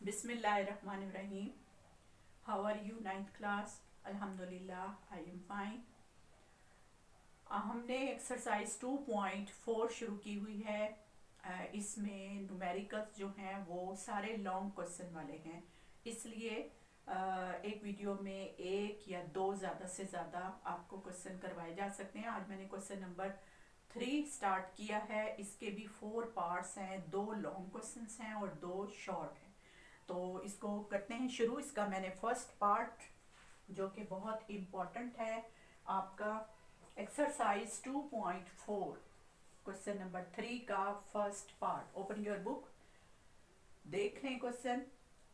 Bismillahirrahmanirrahim. How are you 9th class? Alhamdulillah, I am fine. हमने exercise 2.4 शुरू की हुई है। इसमें न्यूमेरिकल्स जो हैं वो सारे लॉन्ग क्वेश्चन वाले हैं, इसलिए एक वीडियो में एक या दो ज़्यादा से ज़्यादा आपको क्वेश्चन करवाए जा सकते हैं। आज मैंने क्वेश्चन नंबर 3 स्टार्ट किया है। इसके भी 4 पार्ट्स हैं, 2 लॉन्ग क्वेश्चंस हैं और 2 शॉर्ट हैं। तो इसको करते हैं शुरू। इसका मैंने फर्स्ट पार्ट जो कि बहुत इम्पोर्टेंट है आपका एक्सरसाइज 2.4 क्वेश्चन नंबर 3 का first part. Open your book, देख लें क्वेश्चन।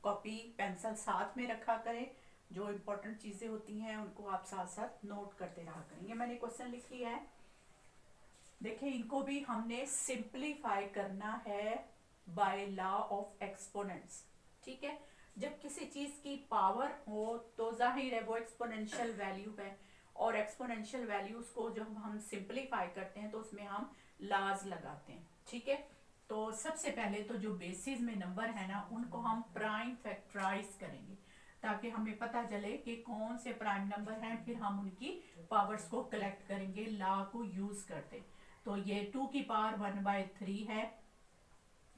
कॉपी पेंसिल साथ में रखा करें, जो इम्पोर्टेंट चीज़ें होती हैं उनको आप साथ साथ नोट करते रहा करेंगे। मैंने क्वेश्चन लिख लिया है, देखिए इनको भी हमने सिंप्लीफाई करना है बाय लॉ ऑफ एक्सपोनेंट्स। ठीक है, जब किसी चीज की पावर हो तो जाहिर है वो एक्सपोनेंशियल वैल्यू है, और एक्सपोनेंशियल वैल्यूज को जब हम सिंप्लीफाई करते हैं तो उसमें हम लाज लगाते हैं। ठीक है, तो सबसे पहले तो जो बेसिस में नंबर है ना उनको हम प्राइम फैक्टराइज करेंगे ताकि हमें पता चले कि कौन से प्राइम नंबर हैं, फिर हम उनकी पावर्स को कलेक्ट करेंगे लॉ को यूज करते। तो ये 2 की पावर 1/3 है,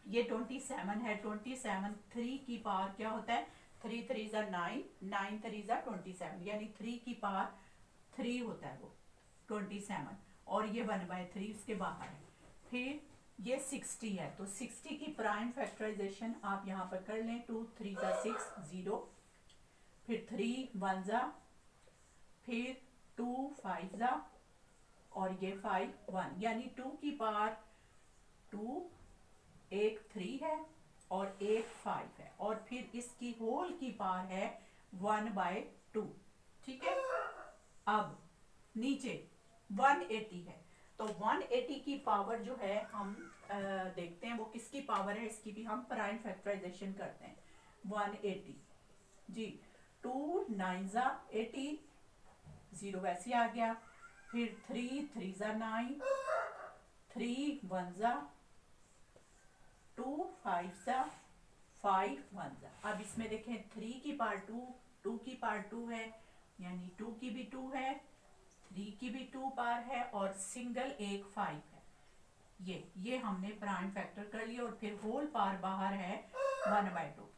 ये 27 है। 27 3 की पावर क्या होता है, 3 3 जा 9, 9 3 जा 27, यानी 3 की पावर 3 होता है वो 27, और ये 1/3 उसके बाहर है। फिर ये 60 है, तो 60 की प्राइम फैक्टराइजेशन आप यहाँ पर कर लें। 2 3 जा 6 0, फिर 3 1 जा, फिर 2 5 जा, और ये 5 1, यानी 2 की पावर 2, एक 3 है और एक 5 है, और फिर इसकी होल की पावर है 1/2। ठीक है, अब नीचे 180 है, तो 180 की पावर जो है हम देखते हैं वो किसकी पावर है, इसकी भी हम प्राइम फैक्टराइजेशन करते हैं। 180 जी, 2 9 जा 80, 0 वैसे आ गया। फिर 3 3 जा 9, 3 1 जा 2 5 जा 5 1 जा। अब इसमें देखें 3 की पावर 2, 2 की पावर 2 है, यानी 2 की भी 2 है, 3 की भी 2 पावर है, और सिंगल एक 5 है। ये हमने प्राइम फैक्टर कर लिया, और फिर होल पावर बाहर है 1/2।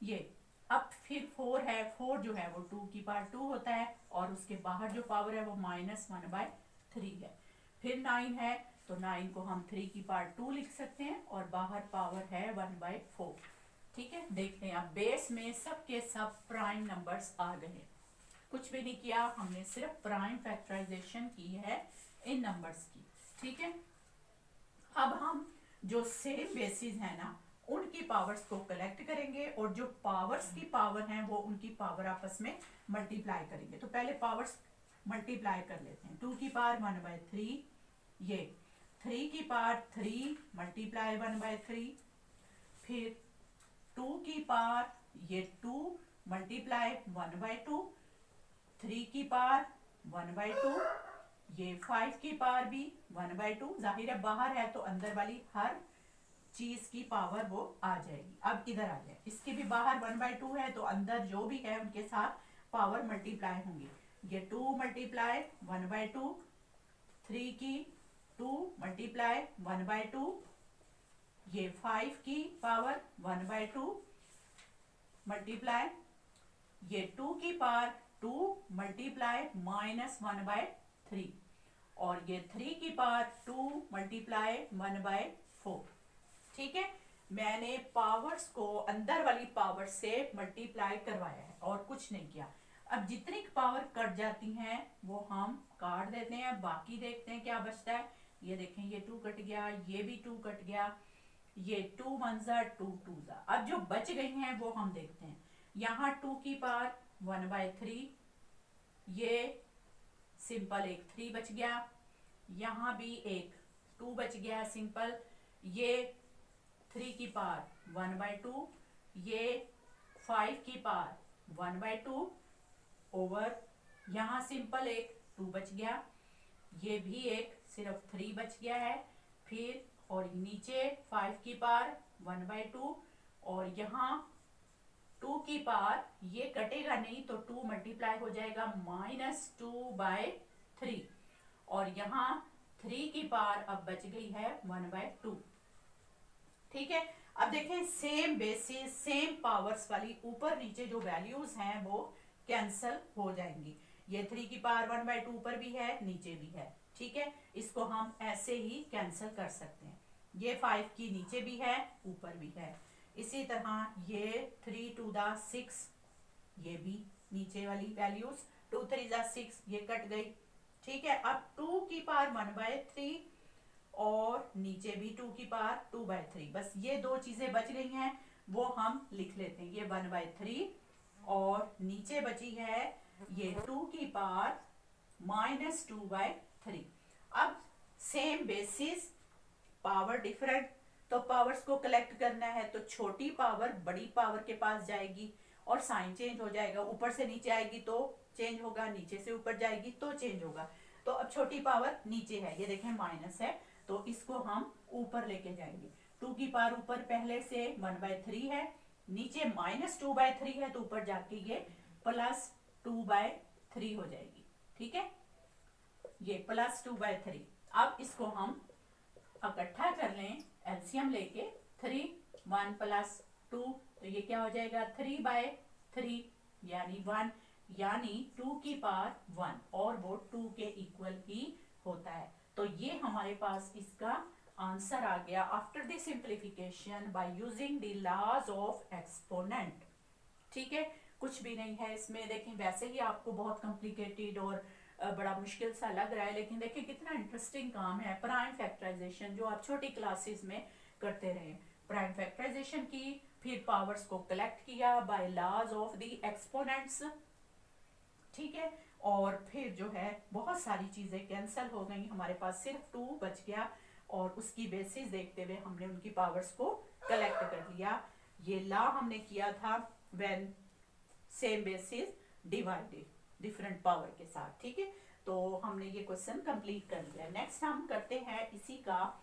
ये अब फिर 4 है, 4 जो है वो 2 की पावर 2 होता है, और उसके बाहर जो पावर है वो -1/3 है। फिर 9 है, तो 9 को हम 3 की पावर 2 लिख सकते हैं, और बाहर पावर है 1/4। ठीक है, देखते हैं अब बेस में सब के सब प्राइम नंबर्स आ गए। कुछ भी नहीं किया, हमने सिर्फ प्राइम फैक्टराइजेशन की है इन नंबर्स की। ठीक है, अब हम जो सेम बेसिस है ना उनकी पावर्स को कलेक्ट करेंगे, और जो पावर्स की पावर हैं वो उनकी पावर आपस में मल्टीप्लाई करेंगे। तो पहले पावर्स मल्टीप्लाई कर लेते हैं। 2 की पावर 1/3, ये 3 की पावर 3 मल्टीप्लाई 1/3, फिर 2 की पावर ये 2 मल्टीप्लाई 1/2, 3 की पावर 1/2, ये 5 की पावर भी 1/2। जाहिर है बाहर है तो अंदर वाली हर चीज की पावर वो आ जाएगी। अब इधर आ जाए, इसके भी बाहर 1/2 है, तो अंदर जो भी है उनके साथ पावर मल्टीप्लाई होंगी। ये 2 मल्टीप्लाई 1/2, 3 की 2 मल्टीप्लाई 1/2, ये 5 की पावर 1/2 मल्टीप्लाई, ये 2 की पावर 2 मल्टीप्लाई -1/3, और ये 3 की पावर 2 मल्टीप्लाई 1/4। ठीक है, मैंने पावर्स को अंदर वाली पावर से मल्टीप्लाई करवाया है और कुछ नहीं किया। अब जितनी पावर कट जाती हैं वो हम काट देते हैं, बाकी देखते हैं क्या बचता है। ये देखें, ये 2 कट गया, ये भी 2 कट गया, ये 2 1 जा 2 2 जा। अब जो बच गई हैं वो हम देखते हैं। यहाँ 2 की पावर 1/3, ये सिंपल एक 3 बच गया, यहाँ भी एक 2 बच गया सिंपल, ये 3 की पावर 1/2, ये 5 की पावर 1/2 ओवर, यहाँ सिंपल एक 2 बच गया, ये भी एक सिर्फ 3 बच गया है। फिर और नीचे 5 की पावर 1/2, और यहाँ टू की पावर ये कटेगा नहीं तो टू मल्टीप्लाई हो जाएगा -2/3 और यहाँ 3 की पावर अब बच गई है 1/2। ठीक है, अब देखें सेम बेसिस सेम पावर्स वाली ऊपर नीचे जो वैल्यूज हैं वो कैंसल हो जाएंगी। ये 3 की पावर 1/2 ऊपर भी है नीचे भी है। ठीक है, इसको हम ऐसे ही कैंसिल कर सकते हैं। ये 5 की नीचे भी है ऊपर भी है। इसी तरह ये 3 to the 6 ये भी नीचे वाली वैल्यूज 2 3 जा 6 ये कट गई। ठीक है, अब 2 की पावर 1/3 और नीचे भी 2 की पावर 2/3, बस ये दो चीजें बच गई हैं वो हम लिख लेते हैं। ये 1/3 और नीचे बची है ये 2 की पावर -2/3। अब सेम बेसिस पावर डिफरेंट, तो पावर्स को कलेक्ट करना है तो छोटी पावर बड़ी पावर के पास जाएगी और साइन चेंज हो जाएगा। ऊपर से नीचे आएगी तो चेंज होगा, नीचे से ऊपर जाएगी तो चेंज होगा। तो अब छोटी पावर नीचे है, ये देखें माइनस है तो इसको हम ऊपर लेके जाएंगे। 2 की पावर ऊपर पहले से 1/3 है, नीचे -2/3 है तो ऊपर जाके ये +2/3 हो जाएगी। ठीक है, ये +2/3। अब इसको हम इकट्ठा कर लें एलसीएम लेके 3 1 + 2 तो ये क्या हो जाएगा 3/3 यानी 1, यानी 2 की पावर 1 और वो 2 के इक्वल ही होता है। तो ये हमारे पास इसका आंसर आ गया after the simplification by using the laws of exponent. ठीक है, कुछ भी नहीं है इसमें। देखें वैसे ही आपको बहुत कॉम्प्लिकेटेड और बड़ा मुश्किल सा लग रहा है, लेकिन देखिए कितना इंटरेस्टिंग काम है। प्राइम फैक्टराइजेशन जो आप छोटी क्लासेस में करते रहे, प्राइम फैक्टराइजेशन की, फिर पावर्स को कलेक्ट किया by laws of the exponents. ठीक है, और फिर जो है बहुत सारी चीजें कैंसिल हो गई, हमारे पास सिर्फ 2 बच गया और उसकी बेसिस देखते हुए हमने उनकी पावर्स को कलेक्ट कर लिया। ये लॉ हमने किया था when same basis divided different power के साथ। ठीक है, तो हमने ये क्वेश्चन कंप्लीट कर लिया। नेक्स्ट हम करते हैं इसी का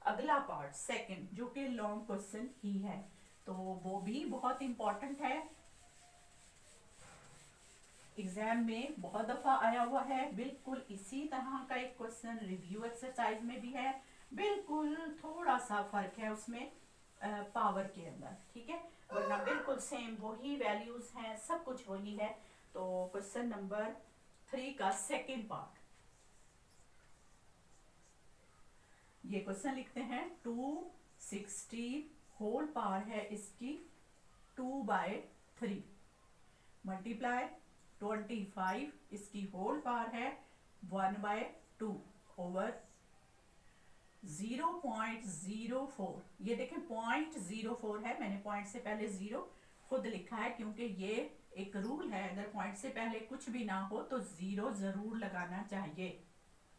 अगला पार्ट सेकंड, जो कि लॉन्ग क्वेश्चन ही है, तो वो भी बहुत इंपॉर्टेंट है, एग्जाम में बहुत दफा आया हुआ है। बिल्कुल इसी तरह का एक क्वेश्चन रिव्यू एक्सरसाइज में भी है, बिल्कुल थोड़ा सा फर्क है उसमें पावर के अंदर। ठीक है, वरना बिल्कुल सेम वही वैल्यूज हैं, सब कुछ वही है। तो क्वेश्चन नंबर 3 का सेकंड पार्ट, ये क्वेश्चन लिखते हैं 260 होल पावर है इसकी 2/3 मल्टीप्लाई 25 इसकी होल पावर है 1/2 ओवर 0.04। ये देखें 0.04 है, मैंने पॉइंट से पहले 0 खुद लिखा है क्योंकि ये एक रूल है, अगर पॉइंट से पहले कुछ भी ना हो तो 0 जरूर लगाना चाहिए।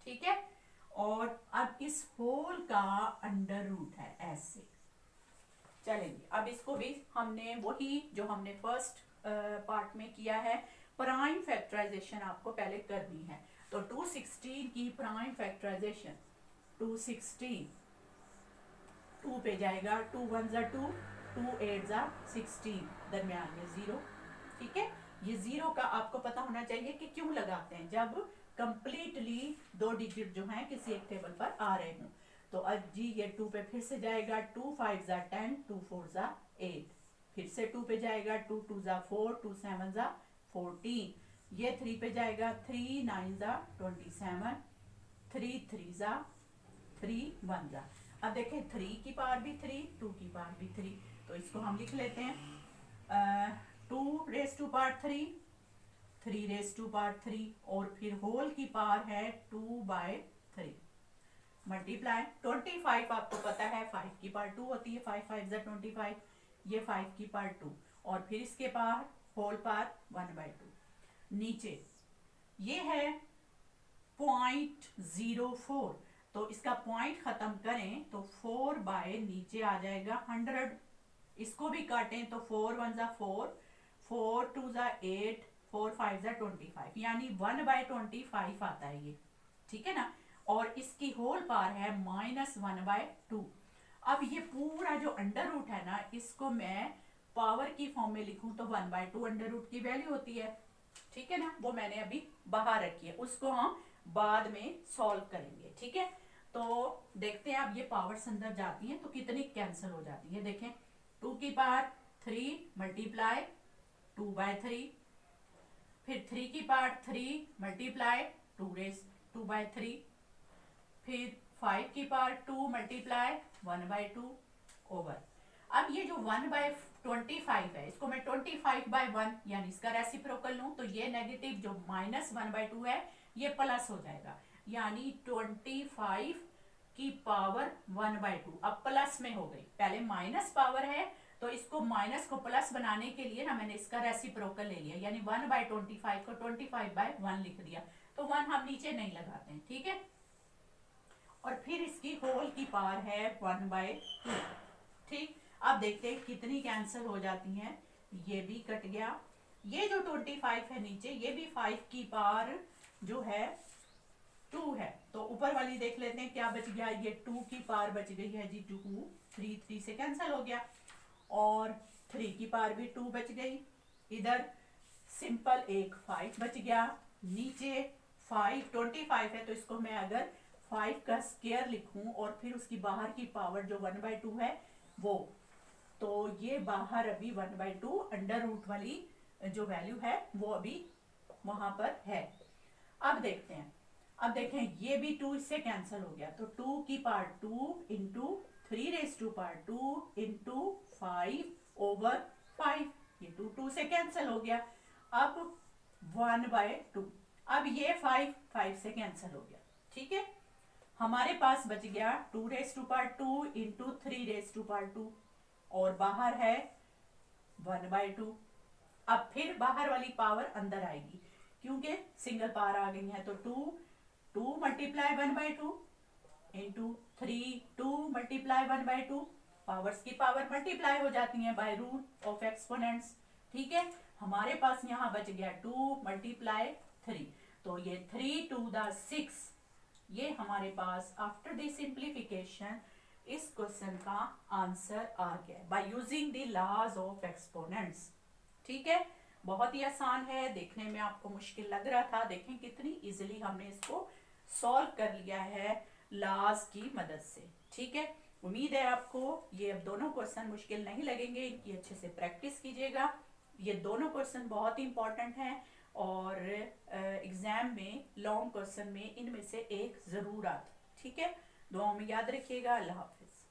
ठीक है, और अब इस होल का अंडर रूट है ऐसे। चलेंगे, अब इसको भी हमने वही जो हमने फर्स्ट पार्ट में किया है, प्राइम फैक्टराइजेशन आपको पहले करनी है। तो 216 की प्राइम फैक्टराइजेशन 216 2 पे जाएगा, 2 1 जा 2, 2 8 जा 16, दरमियान में 0। ठीक है, ये 0 का आपको पता होना चाहिए कि क्यों लगाते हैं, जब कंप्लीटली 2 डिजिट जो हैं किसी एक टेबल पर आ रहे हों। तो अब जी ये 2 पे फिर से जाएगा, 2 5 जा 10, 2 4 जा 8, फिर से 2 पे जाएगा, 2 2 जा 4, 2 7 जा 14, ये 3 पे जाएगा, 3 9 जा 27, 3 3 जा 3 1 जा। अब देखें 3 की पावर भी 3, 2 की पावर भी 3, तो इसको हम लिख लेते हैं 2 raise to power 3, 3 raise to power 3 और फिर होल की पावर है 2/3 मल्टीप्लाई 25। आपको पता है 5 की पावर 2 होती है, 5 5 जा 25, ये 5 की पावर 2 और फिर इसके पावर होल पावर 1/2। नीचे ये है 0.04, तो इसका पॉइंट खत्म करें तो 4 बाय नीचे आ जाएगा 100, इसको भी काटें तो 4 1 जा 4, 4 2 जा 8, 4 5 जा 25, यानी 1/25 आता है ये। ठीक है ना, और इसकी होल पावर है -1/2। अब ये पूरा जो अंडर रूट है ना, इसको मैं पावर की फॉर्म में लिखूं तो 1/2 अंडर रूट की वैल्यू होती है, ठीक है ना। वो मैंने अभी बाहर रखी है, उसको हम बाद में सॉल्व करेंगे, ठीक है। तो देखते हैं अब ये पावर्स अंदर जाती हैं तो कितनी कैंसिल हो जाती है। देखें 2 की पावर 3 मल्टीप्लाई 2/3, फिर 3 की पावर 3 मल्टीप्लाई 2/3, फिर 5 की पावर 2 मल्टीप्लाई 1/2 ओवर। अब ये जो 1/25 है इसको मैं 25/1 यानी इसका रेसिप्रोकल लूं तो ये नेगेटिव जो -1/2 है ये प्लस हो जाएगा, यानी 25 की पावर 1/2 अब प्लस में हो गई। पहले माइनस पावर है तो इसको माइनस को प्लस बनाने के लिए ना मैंने इसका रेसिप्रोकल ले लिया, यानी 1/25 को 25/1 लिख दिया। तो 1 हम नीचे नहीं लगाते हैं, ठीक है। और फिर इसकी होल की पावर है 1/2, ठीक। अब देखते हैं कितनी कैंसिल हो जाती हैं। ये भी कट गया, ये जो 25 है नीचे ये भी 5 की पावर जो है 2 है, तो ऊपर वाली देख लेते हैं क्या बच गया। ये 2 की पावर बच गई है जी 2, 3 से कैंसिल हो गया, और 3 की पावर भी 2 बच गई। इधर सिंपल एक 5 बच गया, नीचे 25 है तो इसको मैं अगर 5 का स्क्वायर लिखूं और फिर उसकी बाहर की पावर जो 1/2 है वो, तो ये बाहर अभी 1/2 अंडर रूट वाली जो वैल्यू है वो अभी वहां पर है। अब देखते हैं, अब देखें ये भी 2 इससे कैंसिल हो गया, तो 2 की पावर 2 इंटू 3⁻²2 इंटू 5 ओवर 5, ये 2 से कैंसिल हो गया। अब 1/2, अब ये 5 से कैंसिल हो गया, ठीक है। हमारे पास बच गया 2⁻² इंटू 3⁻², और बाहर है 1/2। अब फिर बाहर वाली पावर अंदर आएगी क्योंकि सिंगल पावर आ गई है, तो 2 मल्टीप्लाई 1/2 इंटू 2 मल्टीप्लाई 1/2, पावर्स की पावर मल्टीप्लाई हो जाती है बाय रूट ऑफ एक्सपोनेंट्स, ठीक है। हमारे पास यहाँ बच गया 2 मल्टीप्लाई 3, तो ये 3 to the 6, ये हमारे पास आफ्टर द सिंप्लीफिकेशन इस क्वेश्चन का आंसर आ गया by using the laws of exponents, ठीक है। बहुत ही आसान है, देखने में आपको मुश्किल लग रहा था, देखें कितनी इजीली हमने इसको सॉल्व कर लिया है लॉज की मदद से, ठीक है। उम्मीद है आपको ये अब दोनों क्वेश्चन मुश्किल नहीं लगेंगे, इनकी अच्छे से प्रैक्टिस कीजिएगा। ये दोनों क्वेश्चन बहुत ही इंपॉर्टेंट हैं और एग्जाम में लॉन्ग क्वेश्चन में इनमें से एक जरूर आता, ठीक है। दुआओं में याद रखिएगा। अल्लाह हाफिज।